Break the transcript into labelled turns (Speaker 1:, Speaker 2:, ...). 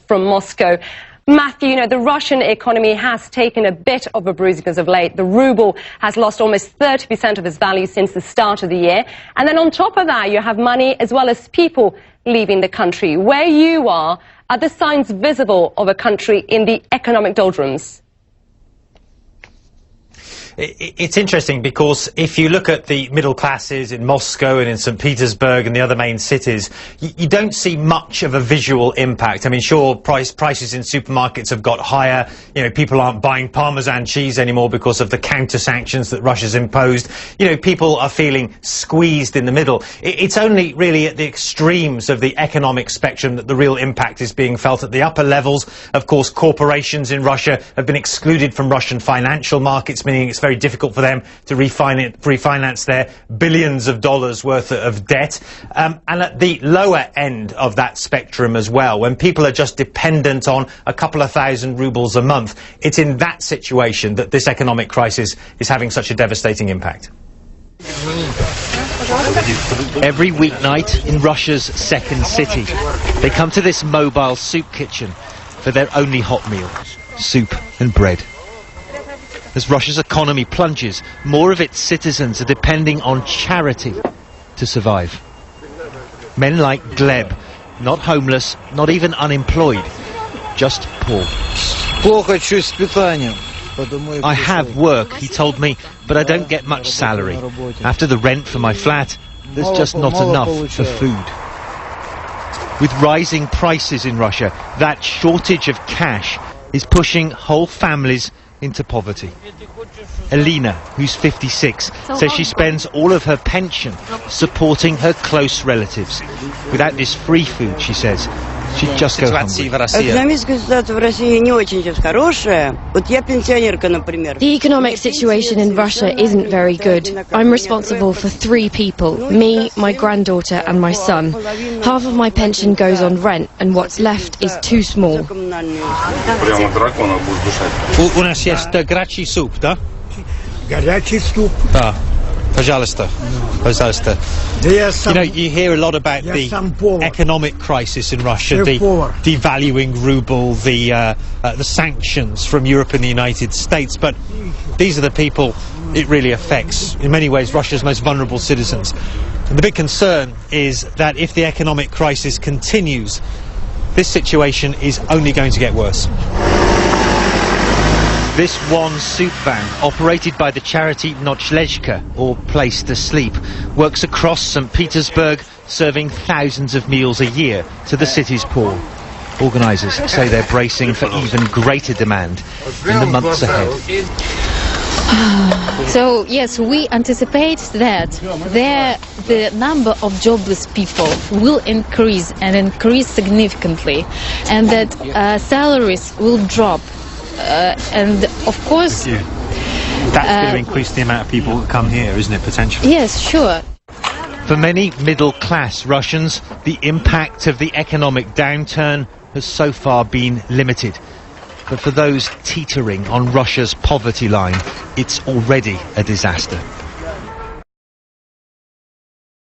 Speaker 1: From Moscow. Matthew, you know, the Russian economy has taken a bit of a bruising as of late. The ruble has lost almost 30% of its value since the start of the year. And then on top of that, you have money as well as people leaving the country. Where you are the signs visible of a country in the economic doldrums?
Speaker 2: It's interesting because if you look at the middle classes in Moscow and in St. Petersburg and the other main cities, you don't see much of a visual impact. I mean, sure, prices in supermarkets have got higher. You know, people aren't buying Parmesan cheese anymore because of the counter-sanctions that Russia's imposed. You know, people are feeling squeezed in the middle. It's only really at the extremes of the economic spectrum that the real impact is being felt. At the upper levels, of course, corporations in Russia have been excluded from Russian financial markets, meaning it's very difficult for them to refinance their billions of dollars worth of debt. And at the lower end of that spectrum as well, when people are just dependent on a couple of thousand rubles a month, it's in that situation that this economic crisis is having such a devastating impact.
Speaker 3: Every weeknight in Russia's second city, they come to this mobile soup kitchen for their only hot meal, soup and bread. As Russia's economy plunges, more of its citizens are depending on charity to survive. Men like Gleb, not homeless, not even unemployed, just poor. I have work, he told me, but I don't get much salary. After the rent for my flat, there's just not enough for food. With rising prices in Russia, that shortage of cash is pushing whole families into poverty. Elena, who's 56, says she spends all of her pension supporting her close relatives. Without this free food, she says, she'd just go hungry.
Speaker 4: The economic situation in Russia isn't very good. I'm responsible for 3 people, me, my granddaughter and my son. Half of my pension goes on rent and what's left is too small.
Speaker 3: У нас есть горячий суп, да?
Speaker 5: Горячий суп.
Speaker 3: Да. Пожалуйста. Пожалуйста. You know, you hear a lot about the economic crisis in Russia, the devaluing ruble, the sanctions from Europe and the United States, but these are the people it really affects. In many ways, Russia's most vulnerable citizens. And the big concern is that if the economic crisis continues, this situation is only going to get worse. This one soup van, operated by the charity Ночлежка, or Place to Sleep, works across St. Petersburg, serving thousands of meals a year to the city's poor. Organisers say they're bracing for even greater demand in the months ahead.
Speaker 6: So, yes, we anticipate that the number of jobless people will increase and increase significantly, and that salaries will drop. And of course,
Speaker 2: That's going to increase the amount of people that come here, isn't it, potentially?
Speaker 6: Yes, sure.
Speaker 3: For many middle-class Russians, the impact of the economic downturn has so far been limited. But for those teetering on Russia's poverty line, it's already a disaster.